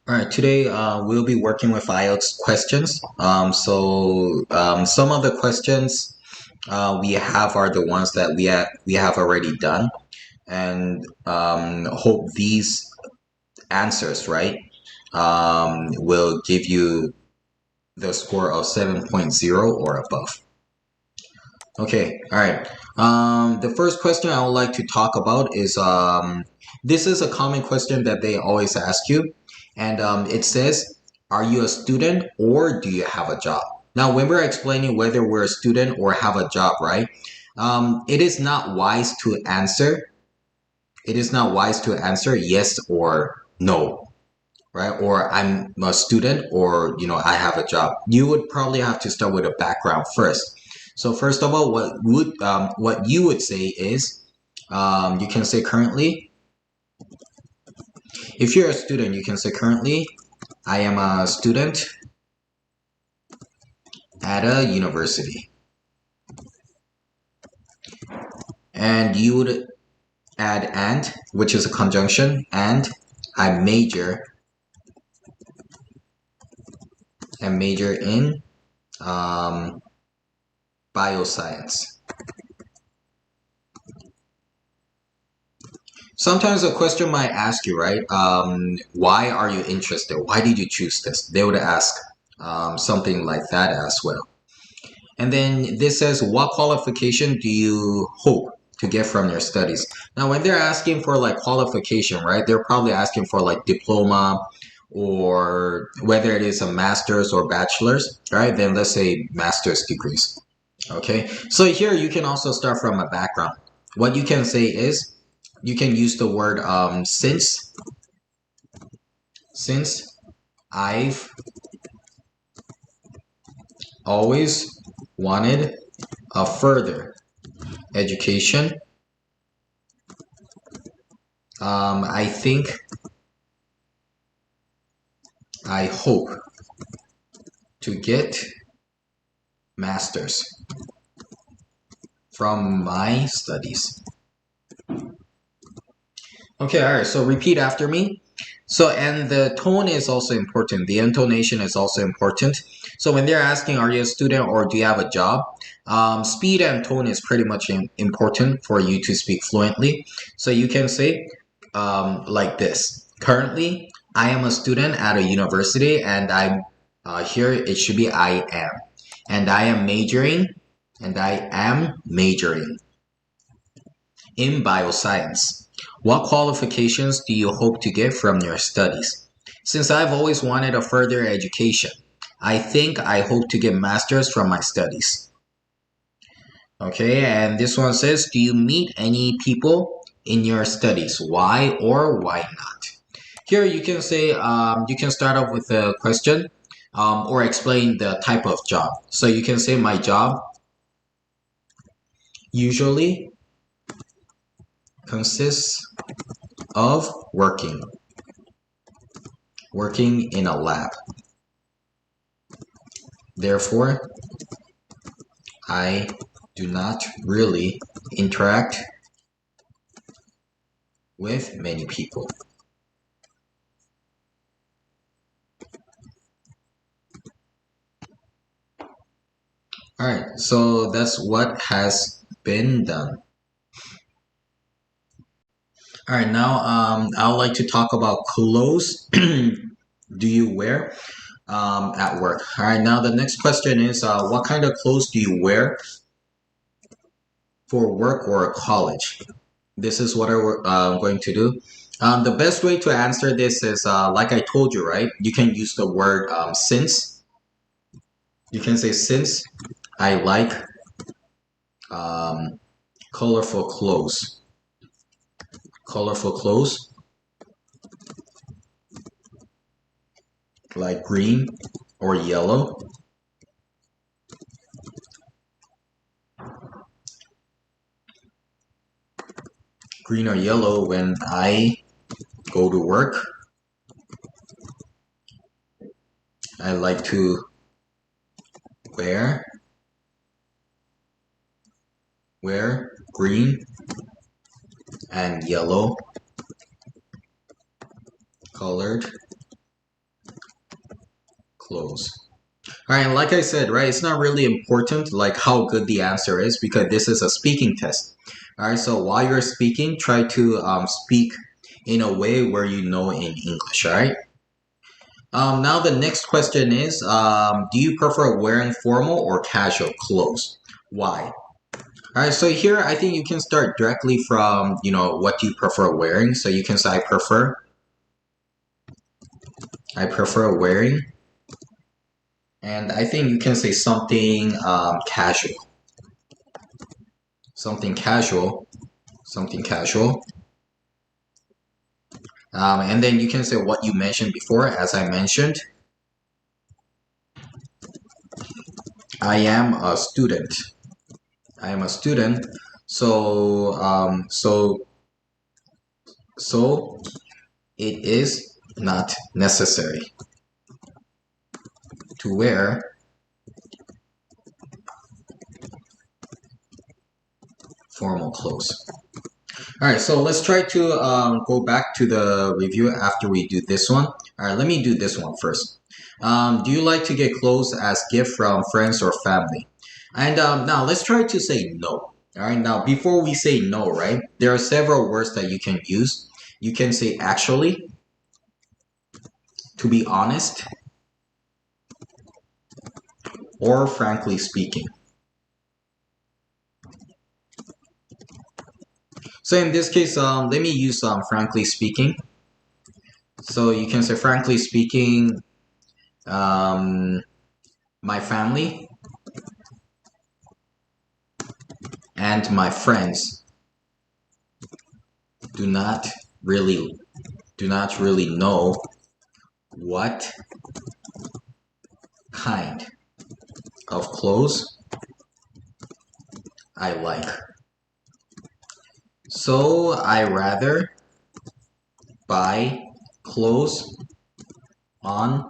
All right, today we'll be working with Ielts questions. Some of the questions we have are the ones that we have already done, and hope these answers, right, will give you the score of 7.0 or above. Okay, all right. The first question I would like to talk about is this is a common question that they always ask you, and it says, "Are you a student or do you have a job?" Now, when we're explaining whether we're a student or have a job, right? It is not wise to answer. It is not wise to answer yes or no, right? Or I'm a student, or I have a job. You would probably have to start with a background first. So first of all, what you would say is, you can say currently. If you're a student, you can say currently I am a student at a university, and you would add and, which is a conjunction, and I major in um, bioscience. Sometimes a question might ask you, right? Why are you interested? Why did you choose this? They would ask something like that as well. And then this says, what qualification do you hope to get from your studies? Now, when they're asking for like qualification, right, they're probably asking for like diploma, or whether it is a master's or bachelor's, right? Then let's say master's degrees. Okay. So here you can also start from a background. What you can say is, you can use the word since I've always wanted a further education, I think, I hope to get masters from my studies. Okay, all right, so repeat after me. So, and the tone is also important. The intonation is also important. So when they're asking, are you a student or do you have a job? Speed and tone is pretty much important for you to speak fluently. So you can say like this. Currently, I am a student at a university, and I'm here it should be I am. And I am majoring in bioscience. What qualifications do you hope to get from your studies? Since I've always wanted a further education, I think I hope to get masters from my studies. Okay, and this one says, do you meet any people in your studies? Why or why not? Here you can say, you can start off with a question, or explain the type of job. So you can say, my job usually consists of working in a lab. Therefore, I do not really interact with many people. All right, so that's what has been done. All right, now I would like to talk about clothes do you wear at work? All right, now the next question is, what kind of clothes do you wear for work or college? This is what I'm going to do. The best way to answer this is, like I told you, right? You can use the word since. You can say, since I like um, colorful clothes. Colorful clothes like green or yellow. Green or yellow when I go to work. I like to wear green and yellow colored clothes. All right, and like I said, right, it's not really important like how good the answer is because this is a speaking test. All right, so while you're speaking, try to speak in a way where you know in English. All right. Now the next question is, do you prefer wearing formal or casual clothes? Why? All right, so here I think you can start directly from, what do you prefer wearing? So you can say I prefer wearing, and I think you can say something casual, something casual, something casual. And then you can say what you mentioned before, as I mentioned, I am a student. I am a student. So, so it is not necessary to wear formal clothes. All right, so let's try to go back to the review after we do this one. All right, let me do this one first. Do you like to get clothes as gift from friends or family? And now let's try to say no. All right, now before we say no, right, there are several words that you can use. You can say actually, to be honest, or frankly speaking. So in this case, let me use frankly speaking. So you can say frankly speaking, my family and my friends do not really know what kind of clothes I like. So I rather buy clothes on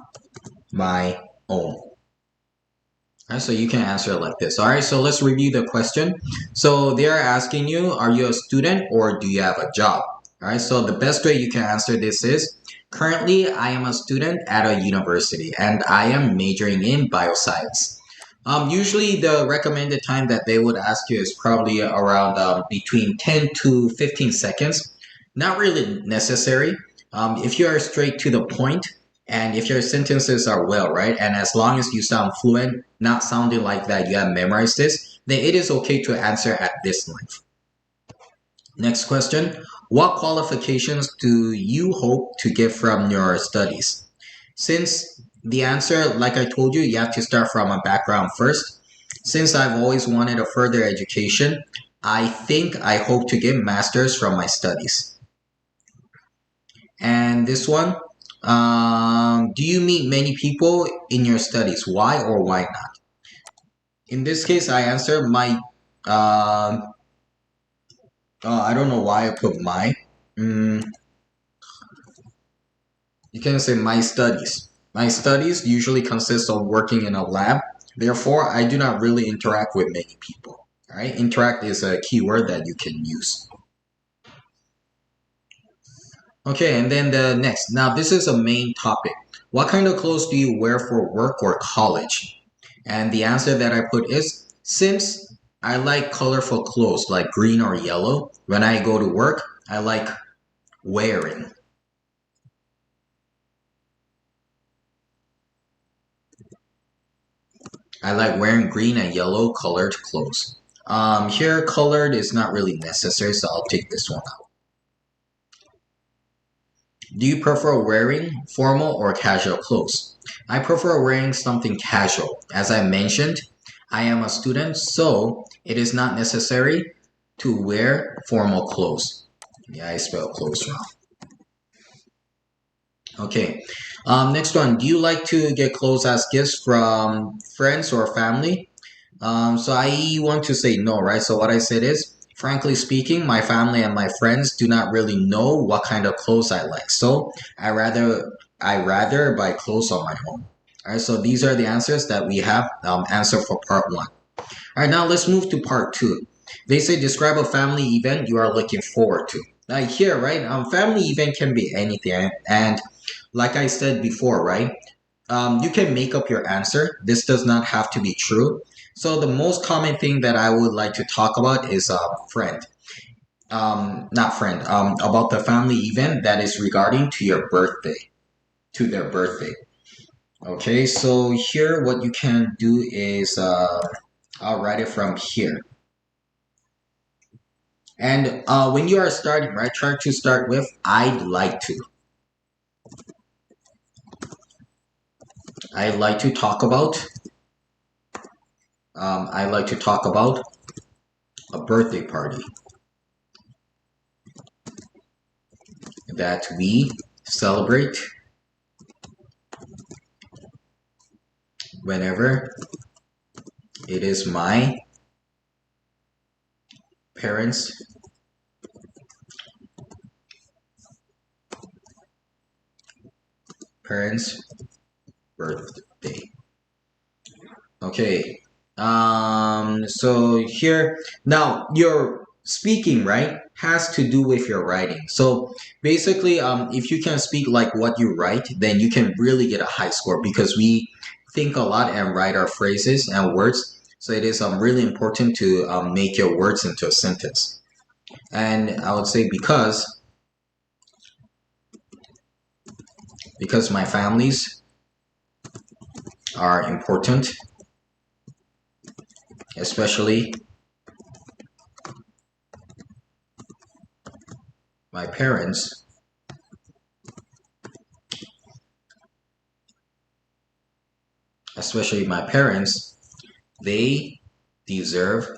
my own. All right, so you can answer it like this. All right, so let's review the question. So they are asking you, are you a student or do you have a job? All right, so the best way you can answer this is, currently I am a student at a university and I am majoring in bioscience. Usually the recommended time that they would ask you is probably around between 10 to 15 seconds. Not really necessary. If you are straight to the point, and if your sentences are well, right, and as long as you sound fluent, not sounding like that you have memorized this, then it is okay to answer at this length. Next question. What qualifications do you hope to get from your studies? Since the answer, like I told you, you have to start from a background first. Since I've always wanted a further education, I think I hope to get masters from my studies. And this one, do you meet many people in your studies? Why or why not? In this case, I answer my. I don't know why I put my. Mm, you can say my studies. My studies usually consist of working in a lab. Therefore, I do not really interact with many people. All right, interact is a keyword that you can use. Okay, and then the next. Now, this is a main topic. What kind of clothes do you wear for work or college? And the answer that I put is, since I like colorful clothes like green or yellow, when I go to work, I like wearing. I like wearing green and yellow colored clothes. Here, colored is not really necessary, so I'll take this one out. Do you prefer wearing formal or casual clothes? I prefer wearing something casual. As I mentioned, I am a student, so it is not necessary to wear formal clothes. Yeah, I spelled clothes wrong. Okay. Next one. Do you like to get clothes as gifts from friends or family? So I want to say no, right? So what I said is, frankly speaking, my family and my friends do not really know what kind of clothes I like. So I rather buy clothes on my own. All right. So these are the answers that we have. Answer for part one. All right. Now let's move to part two. They say describe a family event you are looking forward to. Like here, right? Family event can be anything, and like I said before, right? you can make up your answer. This does not have to be true. So the most common thing that I would like to talk about is friend. Not friend. About the family event that is regarding to your birthday, to their birthday. Okay, so here what you can do is I'll write it from here. And when you are starting, right, try to start with I'd like to. I'd like to talk about. I'd like to talk about a birthday party that we celebrate whenever it is my parents' parents' birthday. Okay. So here now your speaking, right, has to do with your writing. So basically, if you can speak like what you write, then you can really get a high score because we think a lot and write our phrases and words. So it is really important to make your words into a sentence. And I would say because my families are important, especially my parents, they deserve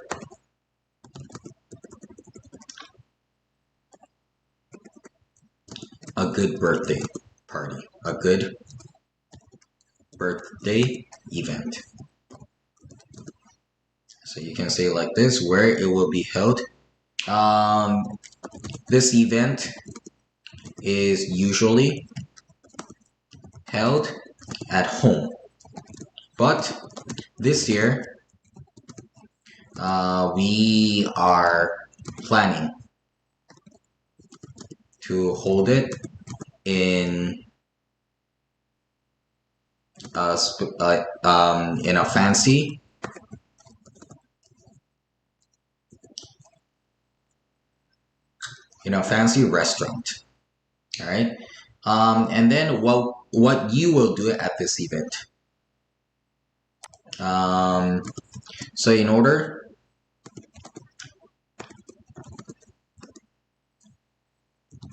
a good birthday party, a good birthday event. So you can say like this, where it will be held. Um, this event is usually held at home, but this year we are planning to hold it in in a fancy restaurant. All right. And then what you will do at this event. Um, so in order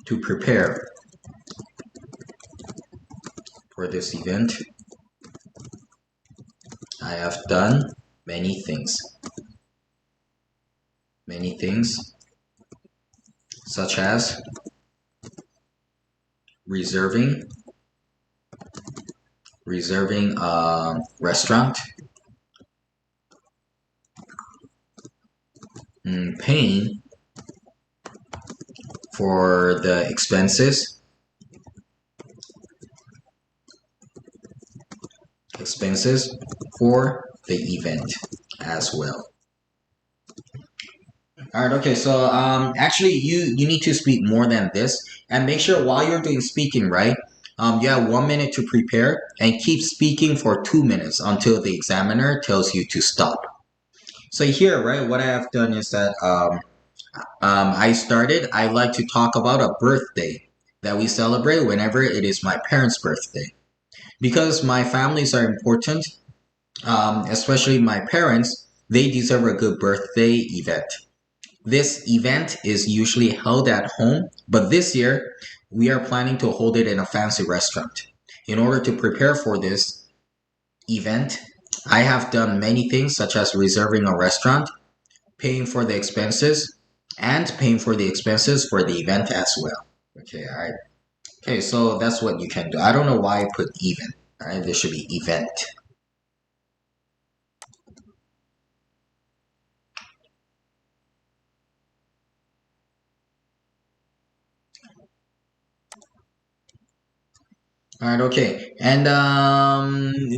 to prepare for this event, I have done many things. Many things such as reserving a restaurant, paying for the expenses for the event as well. All right, okay, so actually you need to speak more than this and make sure while you're doing speaking, right, you have 1 minute to prepare and keep speaking for 2 minutes until the examiner tells you to stop. So here, right, what I have done is that I like to talk about a birthday that we celebrate whenever it is my parents' birthday. Because my families are important, especially my parents, they deserve a good birthday event. This event is usually held at home, but this year we are planning to hold it in a fancy restaurant. In order to prepare for this event, I have done many things such as reserving a restaurant, paying for the expenses, and paying for the expenses for the event as well. Okay, all right. Okay, so that's what you can do. I don't know why I put even. All right, there should be event. All right, okay. And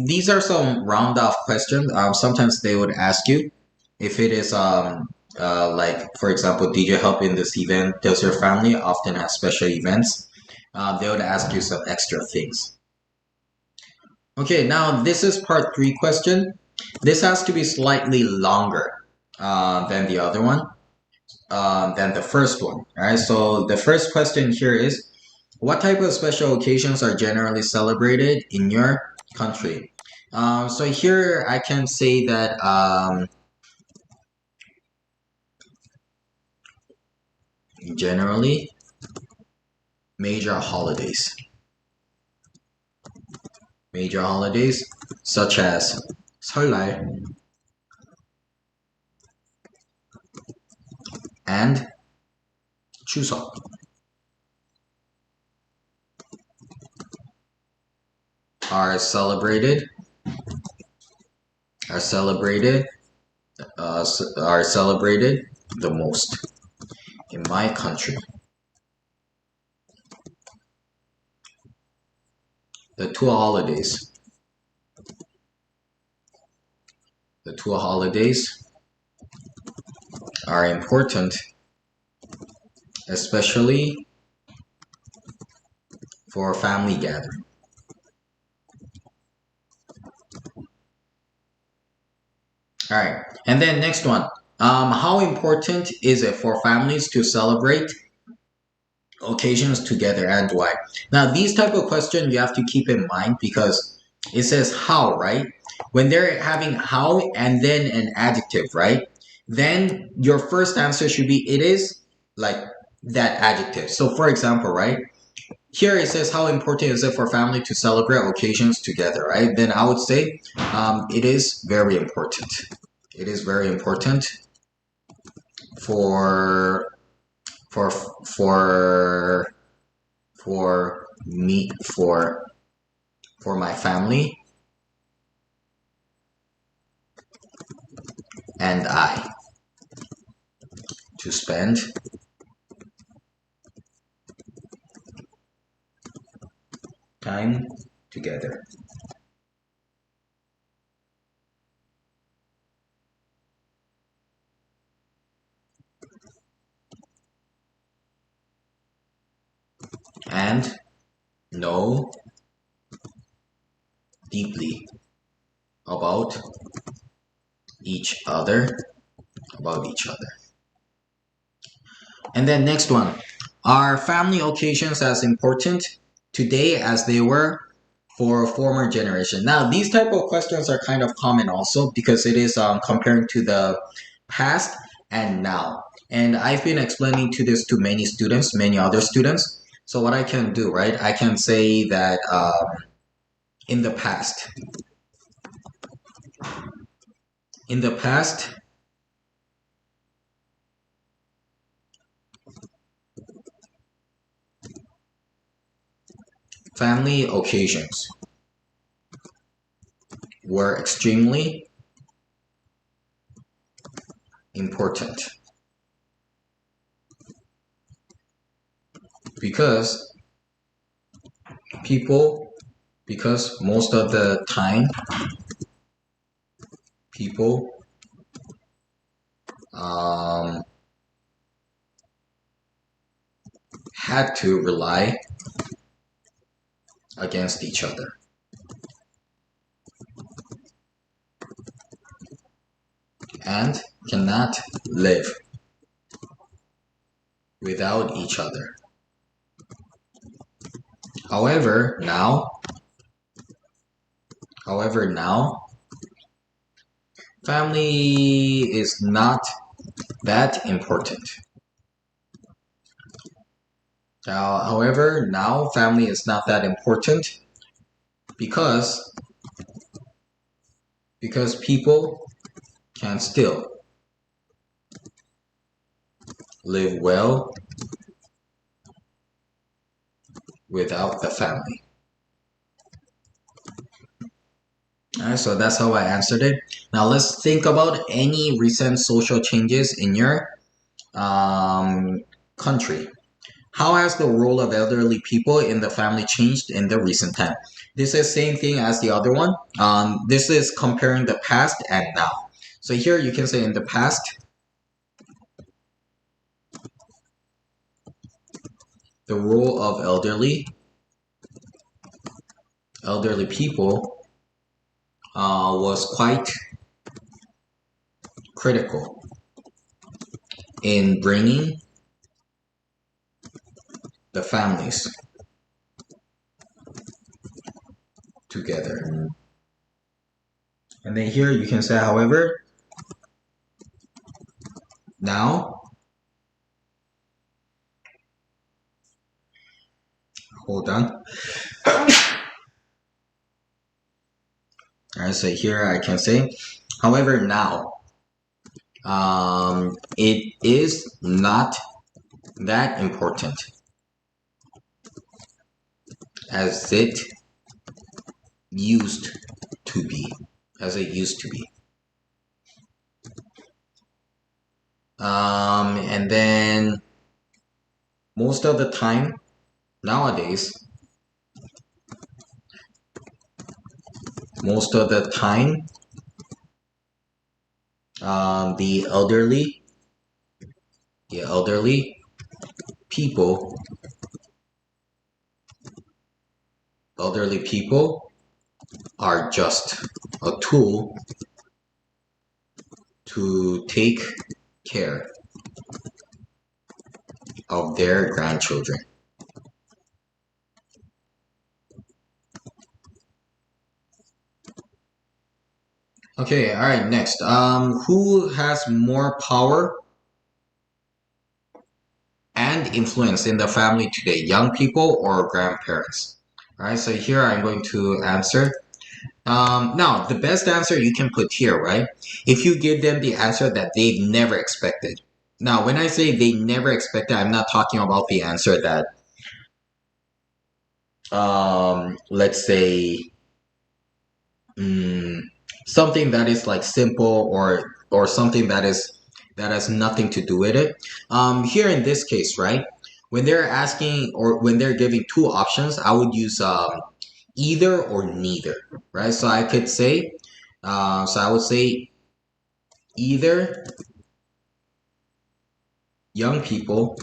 these are some round off questions. Sometimes they would ask you if it is like, for example, did you help in this event? Does your family often have special events? They would ask you some extra things. Okay, now this is part 3 question. This has to be slightly longer than the other one, than the first one. All right, so the first question here is, what type of special occasions are generally celebrated in your country? So here I can say that generally major holidays, major holidays such as 설날 and 추석 are celebrated are celebrated are celebrated the most in my country. The two holidays, the two holidays are important, especially for family gathering. All right, and then next one. How important is it for families to celebrate occasions together and why? Now, these type of questions you have to keep in mind because it says how, right? When they're having how and then an adjective, right? Then your first answer should be it is like that adjective. So, for example, right? Here it says how important is it for family to celebrate occasions together, right? Then I would say it is very important. It is very important for for for for me for my family and I to spend time together. And know deeply about each other about each other. And then next one. Are family occasions as important today as they were for a former generation? Now, these type of questions are kind of common also because it is comparing to the past and now. And I've been explaining to this to many students, many other students. So what I can do, right? I can say that in the past, in the past, family occasions were extremely important because people because most of the time people um, had to rely against each other and cannot live without each other. However, now family is not that important. Now family is not that important because people can still live well without the family. Alright, so that's how I answered it. Now let's think about any recent social changes in your country. How has the role of elderly people in the family changed in the recent time? This is same thing as the other one. This is comparing the past and now. So here you can say in the past, the role of elderly people was quite critical in bringing the families together. And then here you can say, however, now, hold on. Alright, so here I can say, however, now, it is not that important as it used to be. As it used to be. And then most of the time nowadays, most of the time, the elderly people, are just a tool to take care of their grandchildren. Okay, all right, next. Who has more power and influence in the family today, young people or grandparents? All right, so here I'm going to answer. Now, the best answer you can put here, right? If you give them the answer that they've never expected. Now, when I say they never expected, I'm not talking about the answer that, let's say, something that is like simple or something that has nothing to do with it. Here in this case, right? When they're asking or when they're giving two options, I would use either or neither, right? So I could say, so I would say either young people,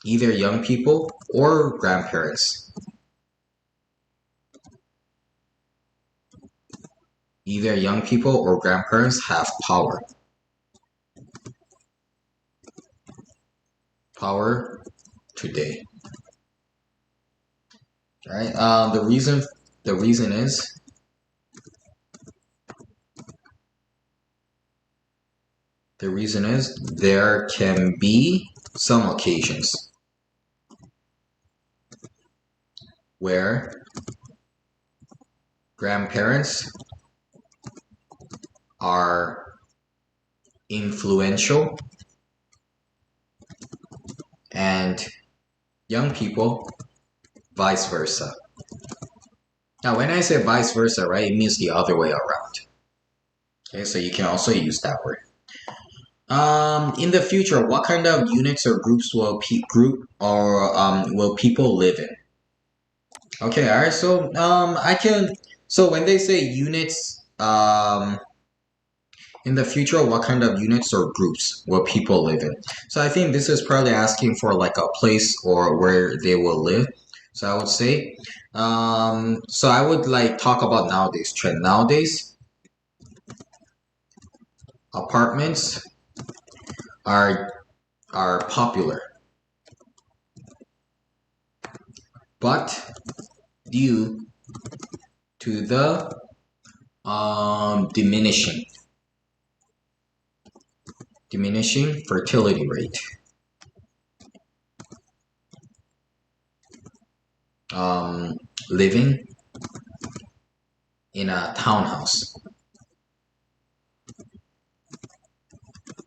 either young people or grandparents. Either young people or grandparents have power. Power today. Right? The reason is there can be some occasions where grandparents are influential and young people vice versa. Now, when I say vice versa, right, it means the other way around. Okay, so you can also use that word. In the future, what kind of units or groups will will people live in? Okay, all right. So I can. So when they say units, in the future, what kind of units or groups will people live in? So I think this is probably asking for like a place or where they will live. So I would say, so I would like talk about nowadays trend. Nowadays, apartments are popular, but due to the diminishing fertility rate. Living in a townhouse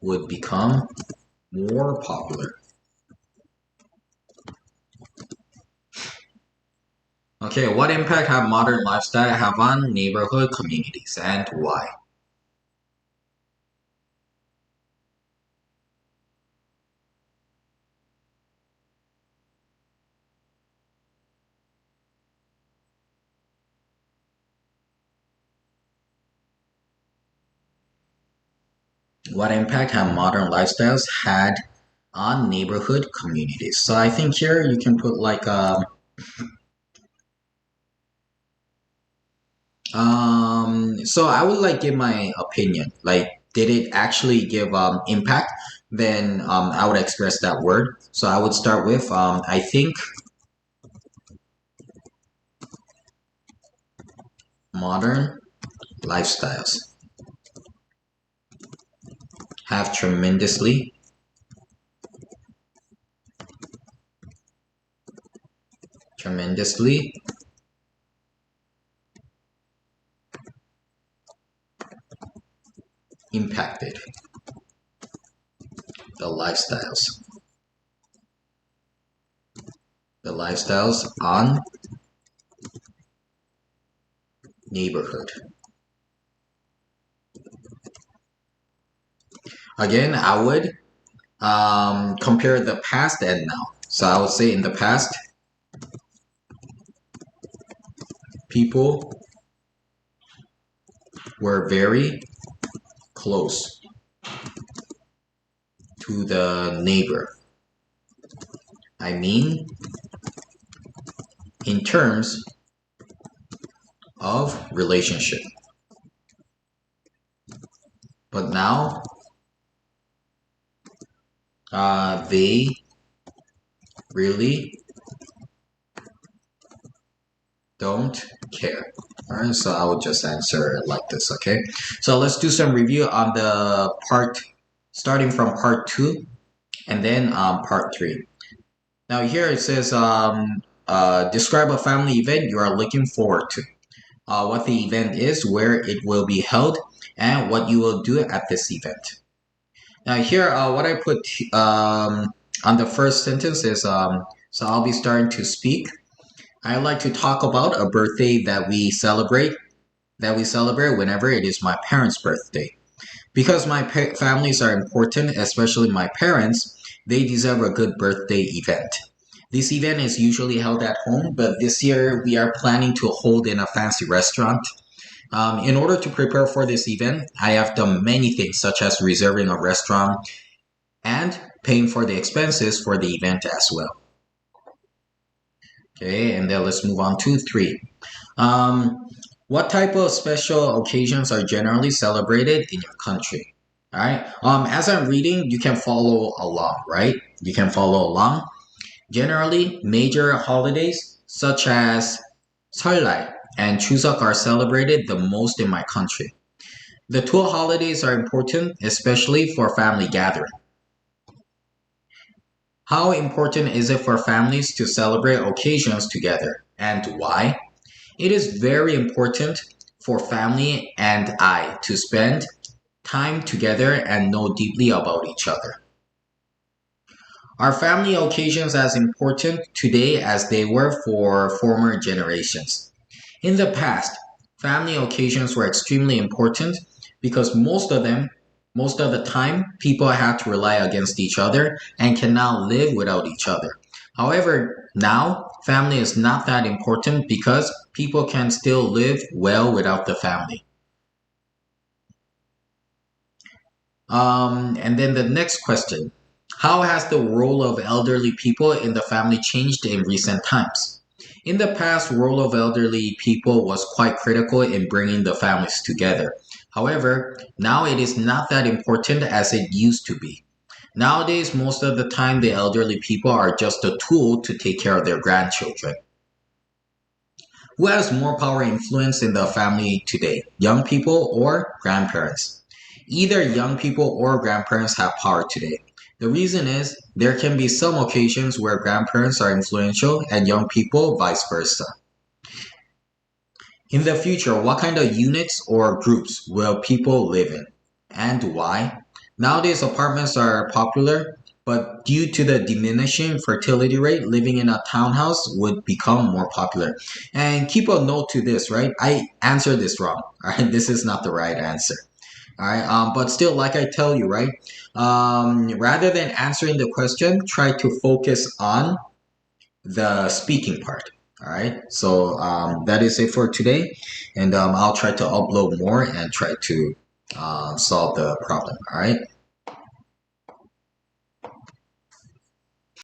would become more popular. Okay, what impact have modern lifestyle have on neighborhood communities and why? What impact have modern lifestyles had on neighborhood communities? So I think here you can put like So I would like give my opinion. Like, did it actually give impact? Then I would express that word. So I would start with I think modern lifestyles have tremendously impacted the lifestyles on neighborhood. Again, I would compare the past and now. So I would say in the past, people were very close to the neighbor. I mean, in terms of relationship. But now, they really don't care. All right, so I will just answer it like this, okay? So let's do some review on the part, starting from part two and then part three. Now here it says, describe a family event you are looking forward to. What the event is, where it will be held, and what you will do at this event. Now here, what I put on the first sentence is, so I'll be starting to speak. I like to talk about a birthday that we celebrate whenever it is my parents' birthday. Because my families are important, especially my parents, they deserve a good birthday event. This event is usually held at home, but this year we are planning to hold in a fancy restaurant. In order to prepare for this event, I have done many things, such as reserving a restaurant and paying for the expenses for the event as well. Okay, and then let's move on to three. Um, what type of special occasions are generally celebrated in your country? All right. As I'm reading, you can follow along, right? You can follow along. Generally, major holidays such as Seollal and Chuseok are celebrated the most in my country. The two holidays are important, especially for family gathering. How important is it for families to celebrate occasions together, and why? It is very important for family and I to spend time together and know deeply about each other. Are family occasions as important today as they were for former generations? In the past, family occasions were extremely important because most of the time, people had to rely against each other and cannot live without each other. However, now family is not that important because people can still live well without the family. And then the next question. How has the role of elderly people in the family changed in recent times? In the past, role of elderly people was quite critical in bringing the families together. However, now it is not that important as it used to be. Nowadays, most of the time, the elderly people are just a tool to take care of their grandchildren. Who has more power and influence in the family today, young people or grandparents? Either young people or grandparents have power today. The reason is there can be some occasions where grandparents are influential and young people vice versa. In the future, what kind of units or groups will people live in and why? Nowadays, apartments are popular, but due to the diminishing fertility rate, living in a townhouse would become more popular. And keep a note to this, right? I answered this wrong. All right, this is not the right answer. All right, but still, like I tell you, right? Rather than answering the question, try to focus on the speaking part. All right, so that is it for today, and I'll try to upload more and try to solve the problem. All right.